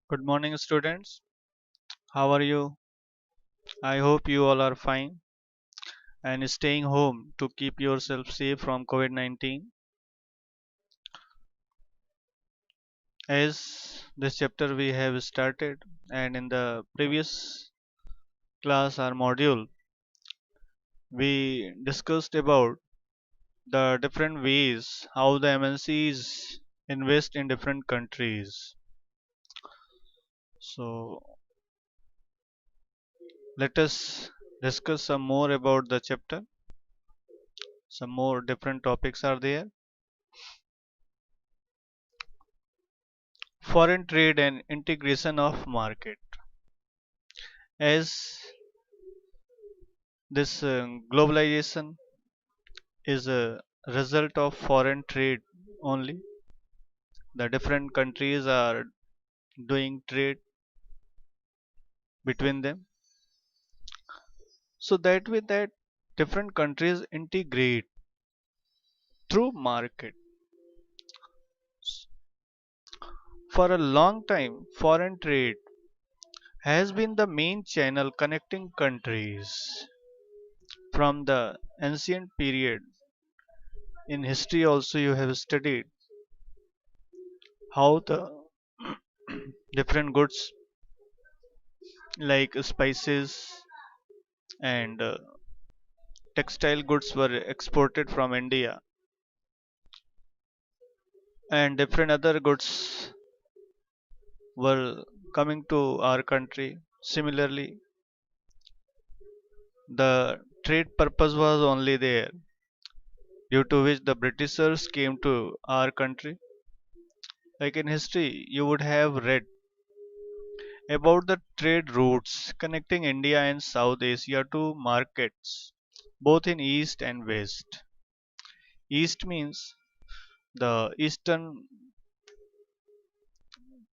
Good morning, students. How are you? I hope you all are fine and staying home to keep yourself safe from COVID 19. As this chapter we have started, and in the previous class or module, we discussed about the different ways how the MNCs invest in different countries. So, let us discuss some more about the chapter. Some more different topics are there. Foreign trade and integration of market. As this globalization is a result of foreign trade only, the different countries are doing trade between them, so that way that different countries integrate through market. For a long time, foreign trade has been the main channel connecting countries. From the ancient period in history also you have studied how the different goods like spices and textile goods were exported from India, and different other goods were coming to our country. Similarly, the trade purpose was only there, due to which the Britishers came to our country. Like in history, you would have read about the trade routes connecting India and South Asia to markets, both in East and West. East means the eastern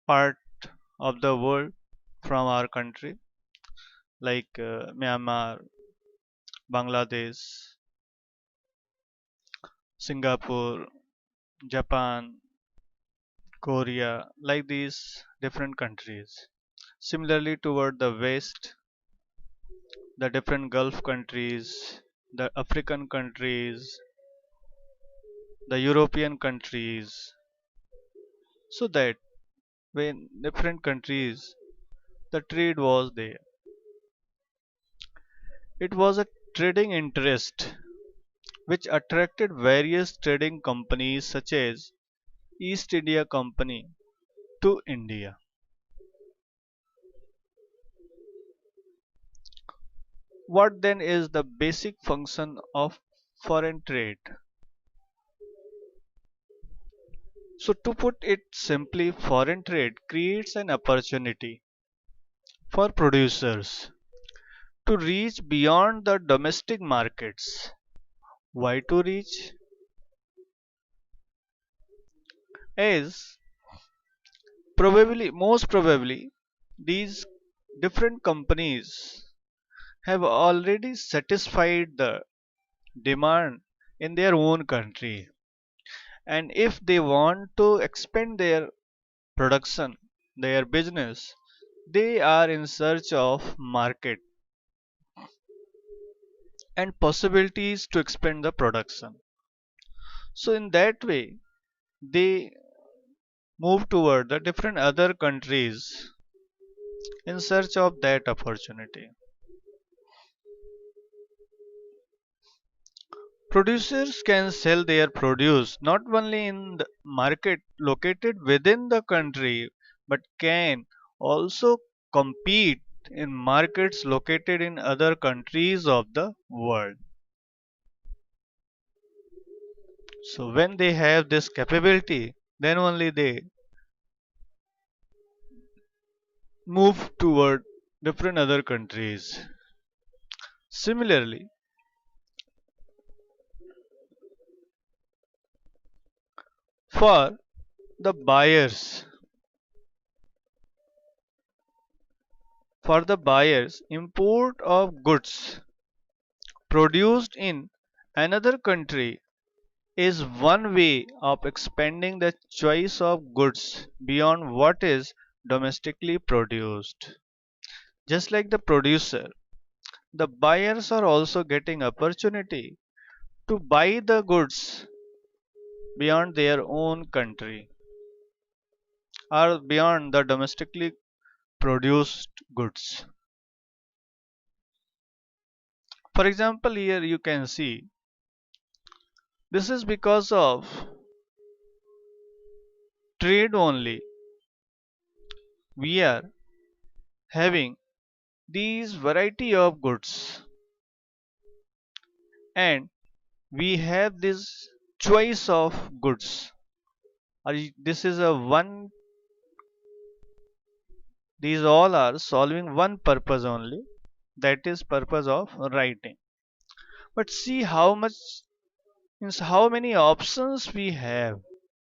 part of the world from our country, like Myanmar, Bangladesh, Singapore, Japan, Korea, like these different countries. Similarly, toward the west, the different Gulf countries, the African countries, the European countries, so that when different countries, the trade was there. It was a trading interest which attracted various trading companies such as East India Company to India. What then is the basic function of foreign trade? So, to put it simply, foreign trade creates an opportunity for producers to reach beyond the domestic markets. Why to reach? As most probably, these different companies have already satisfied the demand in their own country, and if they want to expand their production, their business, they are in search of market and possibilities to expand the production. So in that way, they move toward the different other countries in search of that opportunity. Producers can sell their produce not only in the market located within the country, but can also compete in markets located in other countries of the world. So when they have this capability, then only they move toward different other countries. Similarly, for the buyers, import of goods produced in another country is one way of expanding the choice of goods beyond what is domestically produced. Just like the producer, the buyers are also getting opportunity to buy the goods beyond their own country or beyond the domestically produced goods. For example, here you can see this is because of trade only. We are having these variety of goods and we have this choice of goods. This is a one, these all are solving one purpose only, that is purpose of writing. But see how much means how many options we have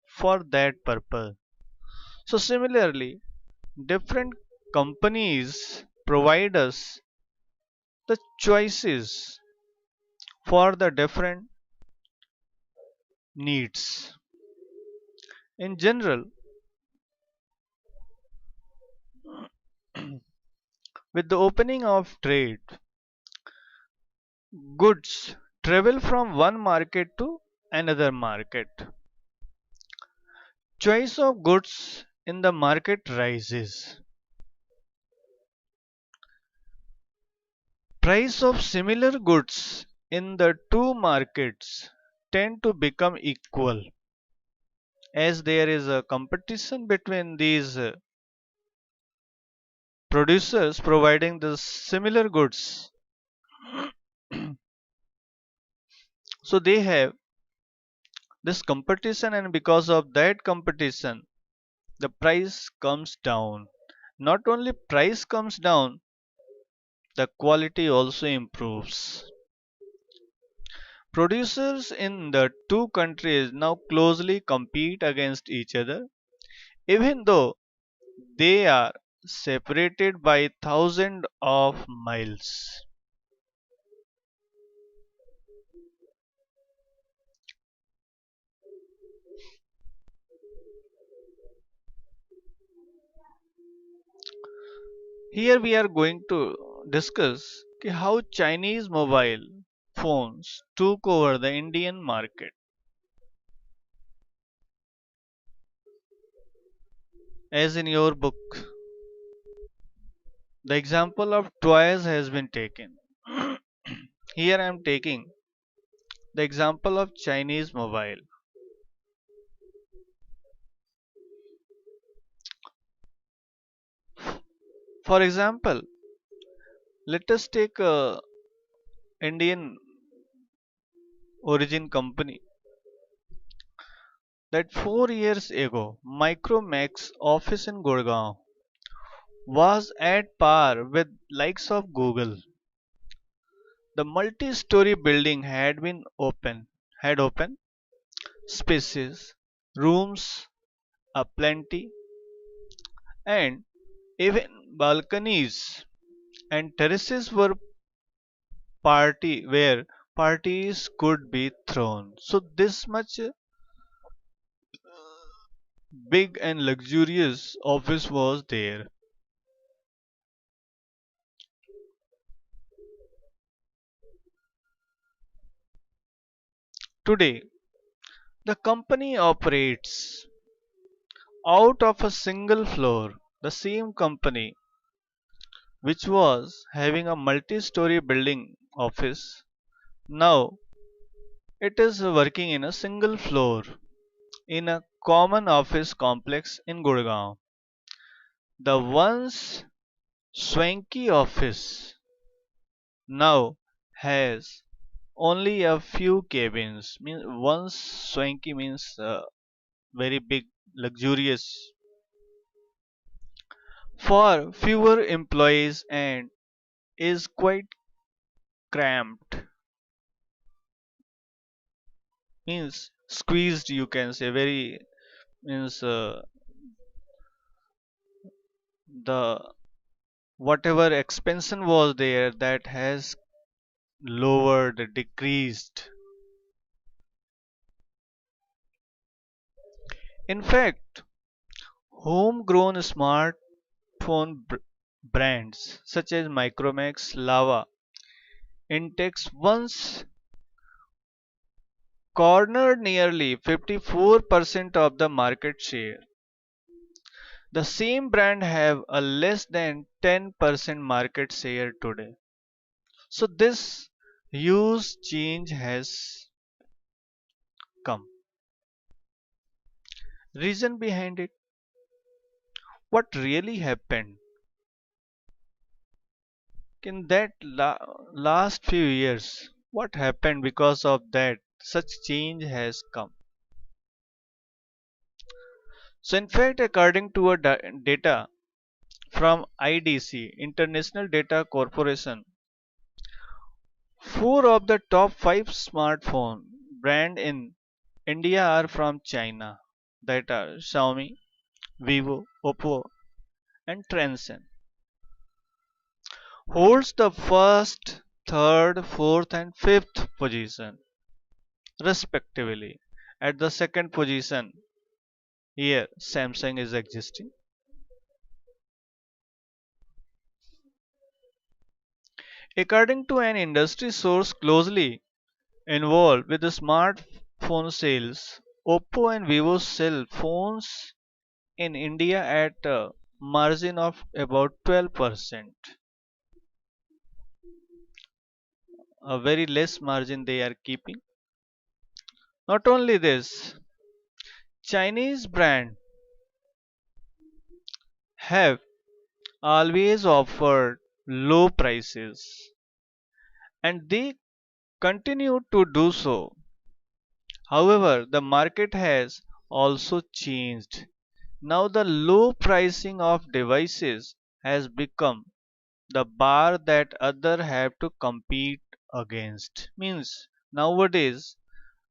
for that purpose. So similarly, different companies provide us the choices for the different needs. In general, with the opening of trade, goods travel from one market to another market. Choice of goods in the market rises. Price of similar goods in the two markets tend to become equal as there is a competition between these producers providing the similar goods. So they have this competition, and because of that competition, the price comes down. Not only price comes down, the quality also improves. Producers in the two countries now closely compete against each other, even though they are separated by thousands of miles. Here we are going to discuss how Chinese mobile phones took over the Indian market. As in your book, the example of toys has been taken. Here I am taking the example of Chinese mobile. For example, let us take a Indian origin company that 4 years ago Micromax office in Gurgaon was at par with likes of Google. The multi-story building had open spaces, rooms aplenty, and even balconies and terraces where parties could be thrown. So this much big and luxurious office was there. Today, the company operates out of a single floor. The same company, which was having a multi-story building office, now it is working in a single floor in a common office complex in Gurgaon. The once swanky office now has only a few cabins. Once swanky means very big, luxurious, for fewer employees and is quite cramped. Means squeezed, you can say. Very means the whatever expansion was there that has lowered, decreased. In fact, homegrown smart brands such as Micromax, Lava, Intex once cornered nearly 54% of the market share. The same brand have a less than 10% market share today. So this huge change has come. Reason behind it? What really happened in that last few years? What happened because of that? Such change has come. So in fact, according to a data from IDC, International Data Corporation, four of the top five smartphone brand in India are from China. That are Xiaomi, Vivo, Oppo, and Transsion. Holds the first, third, fourth, and fifth position, respectively. At the second position, here Samsung is existing. According to an industry source closely involved with the smartphone sales, Oppo and Vivo sell phones in India at a margin of about 12%. A very less margin they are keeping. Not only this, Chinese brands have always offered low prices and they continue to do so. However, the market has also changed. Now the low pricing of devices has become the bar that others have to compete against. Means nowadays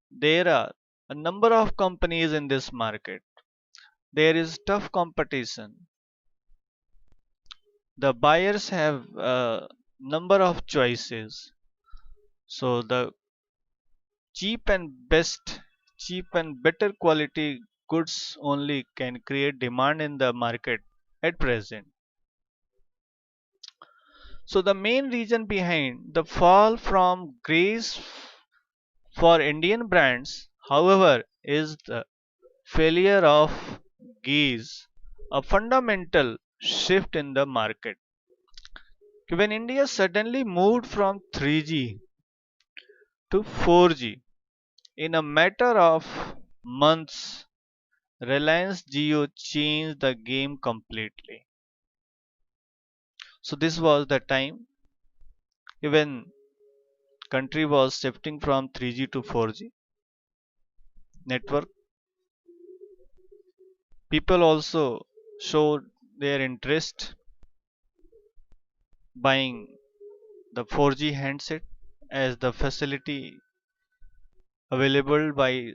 there are a number of companies in this market. There is tough competition. The buyers have a number of choices. So the cheap and best, cheap and better quality goods only can create demand in the market at present. So the main reason behind the fall from grace for Indian brands, however, is the failure of gaze, a fundamental shift in the market. When India suddenly moved from 3G to 4G in a matter of months, Reliance Jio changed the game completely. So this was the time when country was shifting from 3G to 4G network. People also showed their interest buying the 4G handset as the facility available by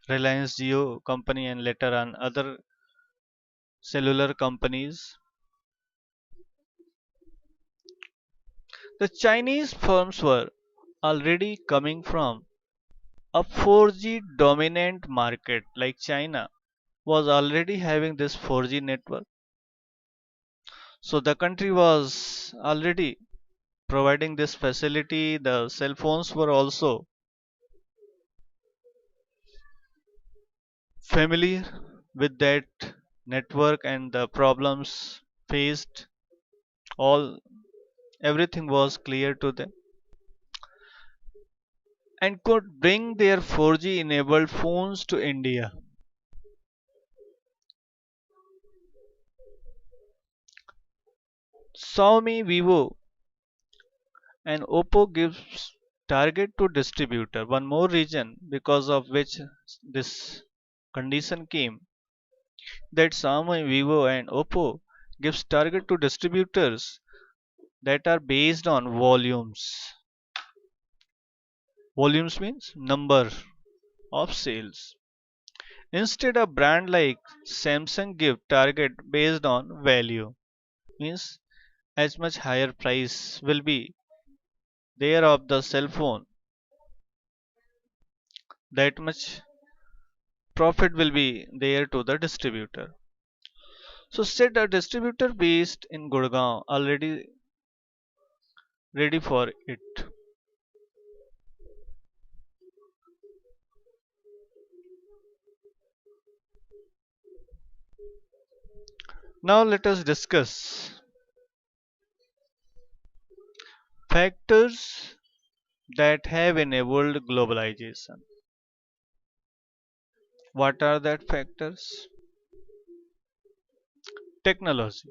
Reliance Jio company and later on other cellular companies. The Chinese firms were already coming from a 4G dominant market like China was already having this 4G network. So the country was already providing this facility. The cell phones were also familiar with that network and the problems faced. All everything was clear to them and could bring their 4G enabled phones to India. Xiaomi, Vivo, and Oppo gives target to distributor. One more reason because of which this condition came that Xiaomi, Vivo, and Oppo gives target to distributors that are based on volumes. Volumes means number of sales. Instead, a brand like Samsung give target based on value. Means as much higher price will be there of the cell phone, that much profit will be there to the distributor. So set a distributor based in Gurgaon already ready for it. Now let us discuss factors that have enabled globalization. What are that factors? Technology,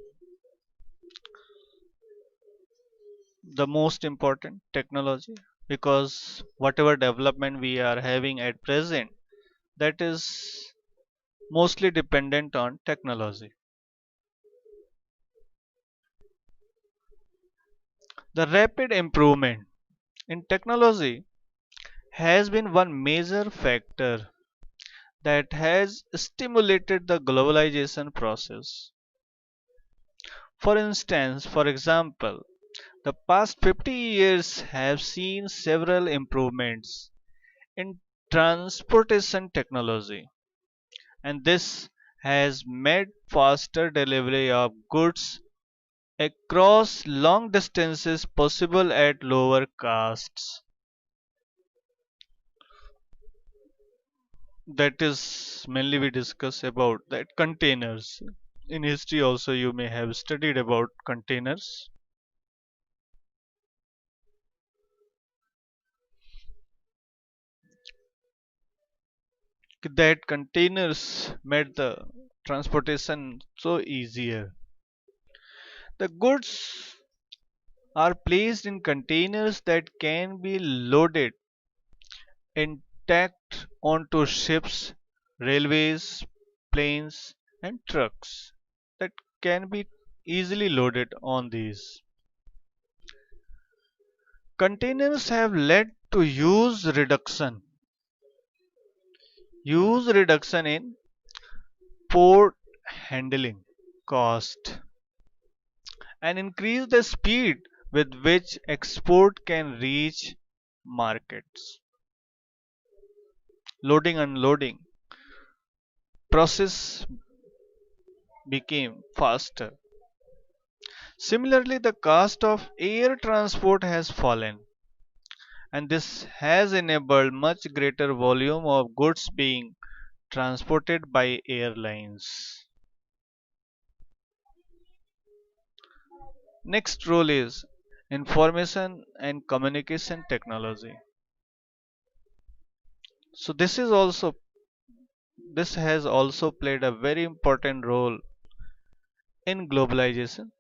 the most important technology, because whatever development we are having at present, that is mostly dependent on technology. The rapid improvement in technology has been one major factor that has stimulated the globalization process. For example, the past 50 years have seen several improvements in transportation technology, and this has made faster delivery of goods across long distances possible at lower costs. That is mainly we discuss about that containers. In history also you may have studied about containers. That containers made the transportation so easier. The goods are placed in containers that can be loaded intact onto ships, railways, planes, and trucks that can be easily loaded on these. Containers have led to use reduction in port handling cost, and increase the speed with which export can reach markets. Loading unloading process became faster. Similarly, the cost of air transport has fallen, and this has enabled much greater volume of goods being transported by airlines. Next role is information and communication technology. So this has also played a very important role in globalization.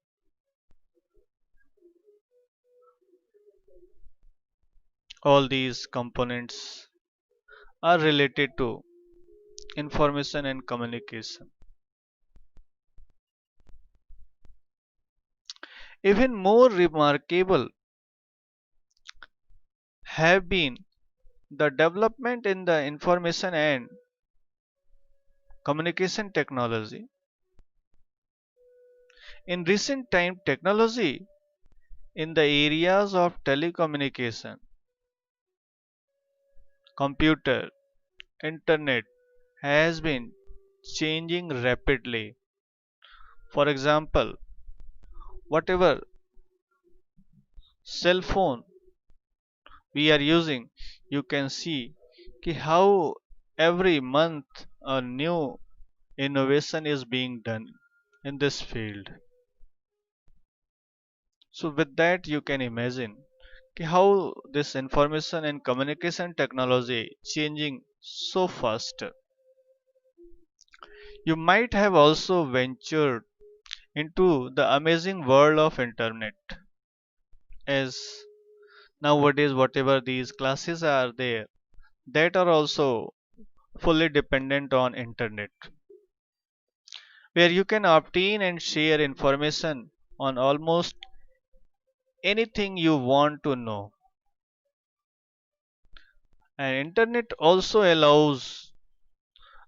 All these components are related to information and communication. Even more remarkable have been the development in the information and communication technology. In recent time, technology in the areas of telecommunication, computer, internet has been changing rapidly. For example, whatever cell phone we are using, you can see how every month a new innovation is being done in this field. So with that you can imagine how this information and communication technology changing so fast. You might have also ventured into the amazing world of internet, as nowadays whatever these classes are there that are also fully dependent on internet, where you can obtain and share information on almost anything you want to know. And internet also allows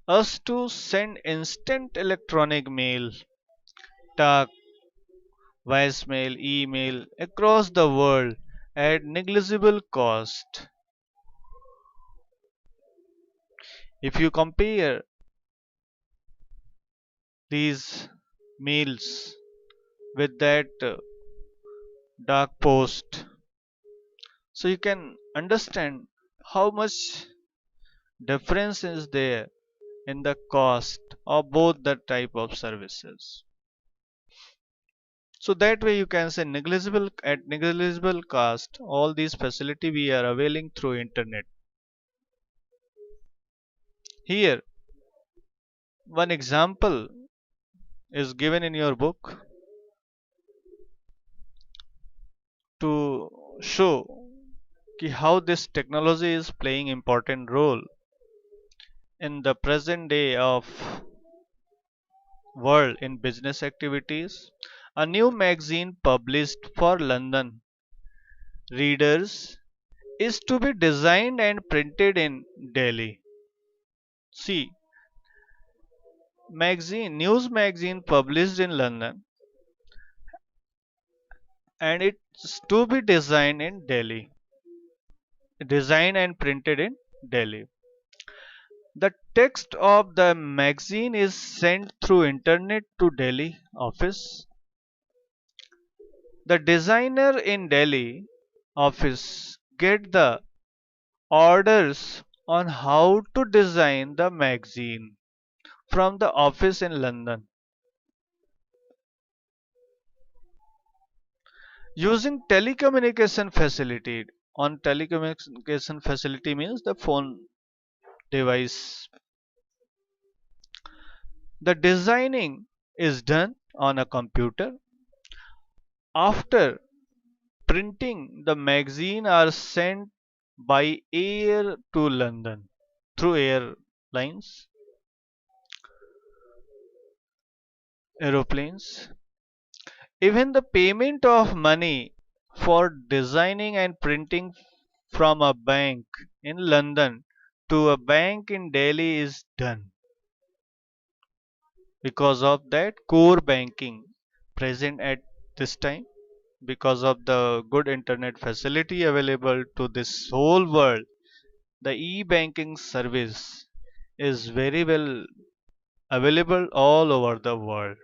us to send instant electronic mail, talk, voicemail, email across the world at negligible cost. If you compare these meals with that dark post. So you can understand how much difference is there in the cost of both the type of services. So that way you can say negligible at negligible cost all these facility we are availing through internet. Here one example is given in your book to show कि how this technology is playing important role in the present day of world in business activities. A new magazine published for London readers is to be designed and printed in Delhi. See, news magazine published in London and it's to be designed in Delhi, designed and printed in Delhi. The text of the magazine is sent through internet to Delhi office. The designer in Delhi office get the orders on how to design the magazine from the office in London. Using telecommunication facility, on telecommunication facility means the phone device. The designing is done on a computer. After printing, the magazine are sent by air to London through airlines, aeroplanes. Even the payment of money for designing and printing from a bank in London to a bank in Delhi is done because of that core banking present at this time, because of the good internet facility available to this whole world. The e-banking service is very well available all over the world.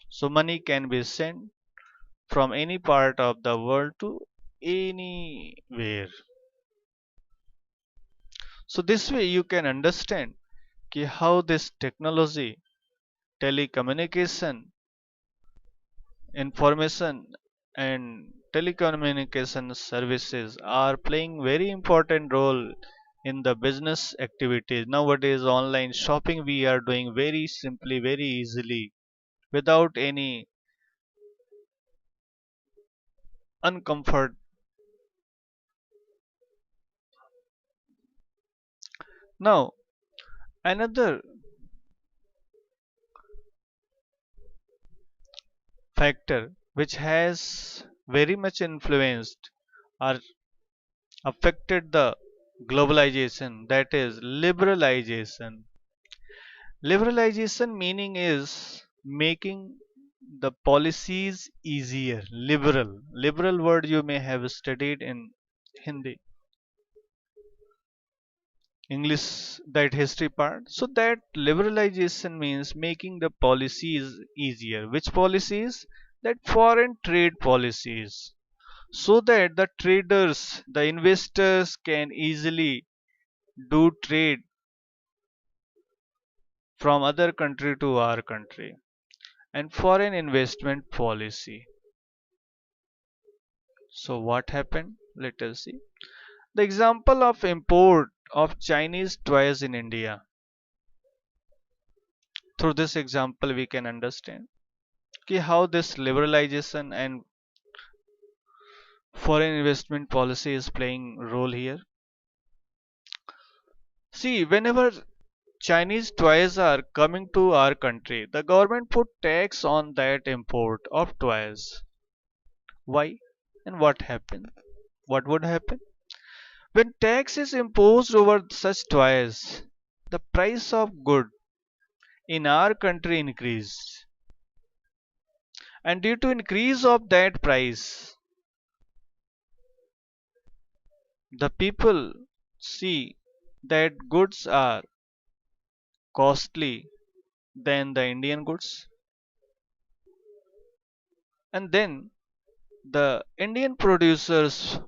So money can be sent from any part of the world to anywhere. So this way you can understand how this technology, telecommunication, information and telecommunication services are playing very important role in the business activities. Nowadays online shopping we are doing very simply, very easily without any uncomfort. Now another factor which has very much influenced or affected the globalization, that is liberalization. Liberalization meaning is making the policies easier. Liberal word you may have studied in Hindi, English, that history part. So that liberalization means making the policies easier. Which policies? That foreign trade policies, so that the traders, the investors can easily do trade from other country to our country. And foreign investment policy. So what happened? Let us see. The example of import of Chinese toys in India. Through this example we can understand how this liberalization and foreign investment policy is playing role here. See, whenever Chinese toys are coming to our country, the government put tax on that import of toys. Why? And what happened? What would happen? When tax is imposed over such toys, the price of good in our country increased. And due to increase of that price, the people see that goods are costly than the Indian goods. And then the Indian producers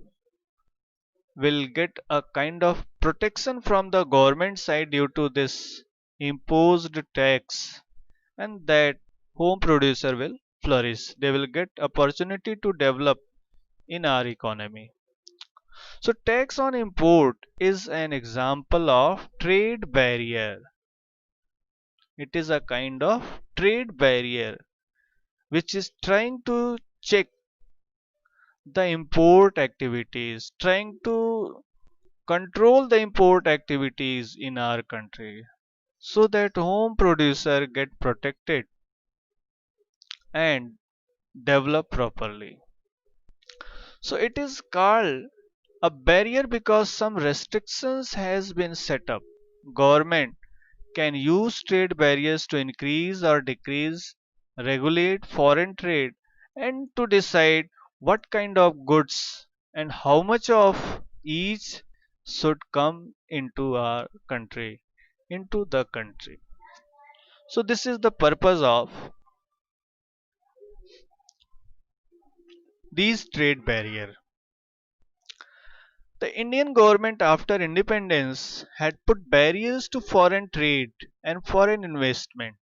will get a kind of protection from the government side due to this imposed tax, and that home producer will flourish. They will get opportunity to develop in our economy. So tax on import is an example of trade barrier. It is a kind of trade barrier which is trying to check the import activities, trying to control the import activities in our country so that home producer get protected and develop properly. So it is called a barrier because some restrictions has been set up. Government can use trade barriers to increase or decrease, regulate foreign trade, and to decide what kind of goods and how much of each should come into our country, into the country. So this is the purpose of these trade barrier. The Indian government after independence had put barriers to foreign trade and foreign investment.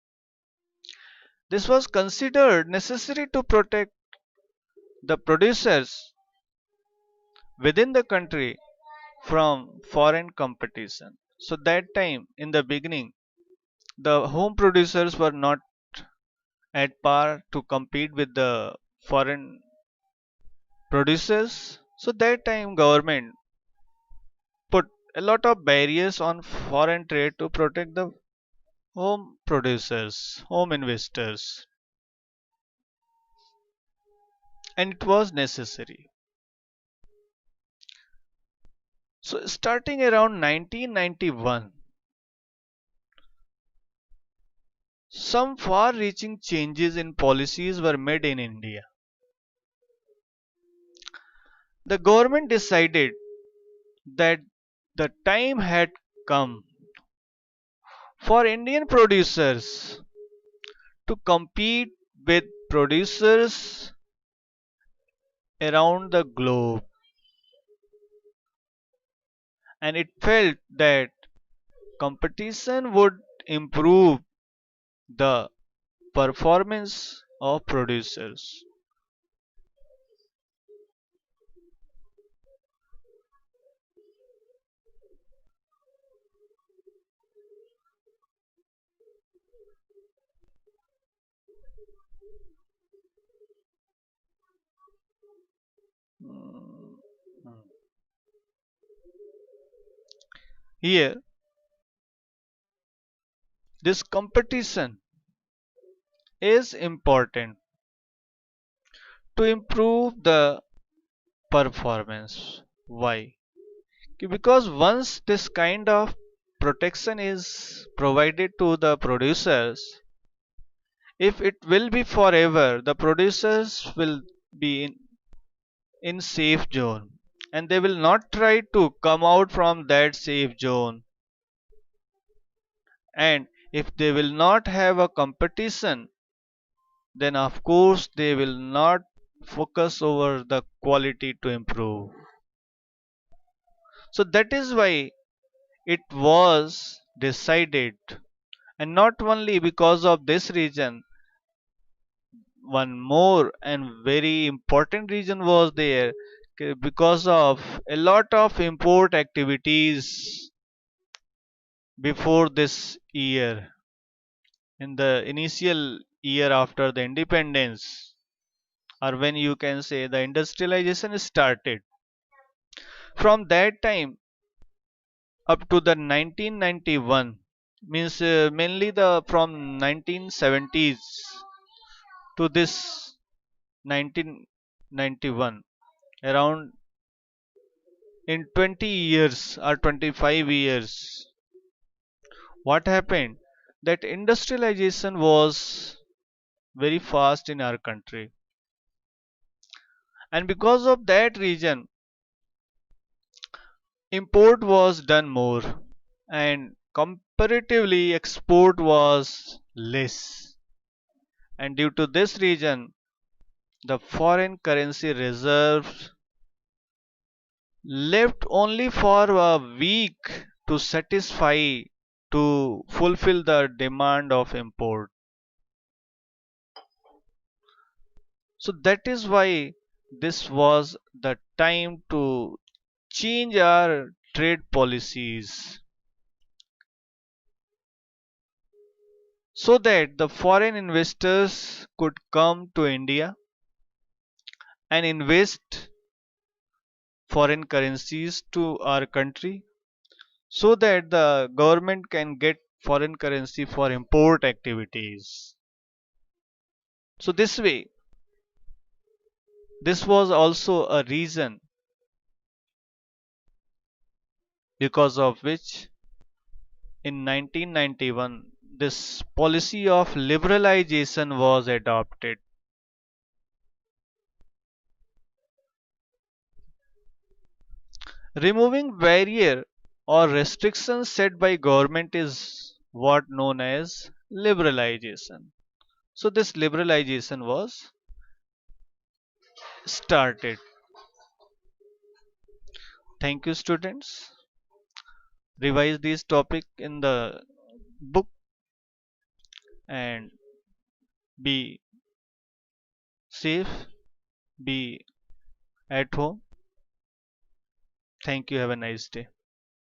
This was considered necessary to protect the producers within the country from foreign competition. So that time in the beginning, the home producers were not at par to compete with the foreign producers. So that time government put a lot of barriers on foreign trade to protect the home producers, home investors, and it was necessary. So starting around 1991, some far-reaching changes in policies were made in India. The government decided that the time had come for Indian producers to compete with producers around the globe, and it felt that competition would improve the performance of producers. Mm, Here, this competition is important to improve the performance. Why? Because once this kind of protection is provided to the producers, if it will be forever, the producers will be in safe zone, and they will not try to come out from that safe zone. And if they will not have a competition, then of course they will not focus over the quality to improve. So that is why it was decided, and not only because of this reason, one more and very important reason was there, because of a lot of import activities before this year, in the initial year after the independence, or when you can say the industrialization started. From that time up to the 1991, means mainly the from 1970s to this 1991, around in 20 years or 25 years, what happened, that industrialization was very fast in our country, and because of that reason import was done more, and comparatively export was less, and due to this reason the foreign currency reserves left only for a week to satisfy to fulfill the demand of import. So that is why this was the time to change our trade policies so that the foreign investors could come to India and invest foreign currencies to our country so that the government can get foreign currency for import activities. So this way, this was also a reason because of which in 1991 this policy of liberalization was adopted. Removing barrier or restrictions set by government is what known as liberalization. So this liberalization was started. Thank you students. Revise these topic in the book and be safe, be at home. Thank you. Have a nice day.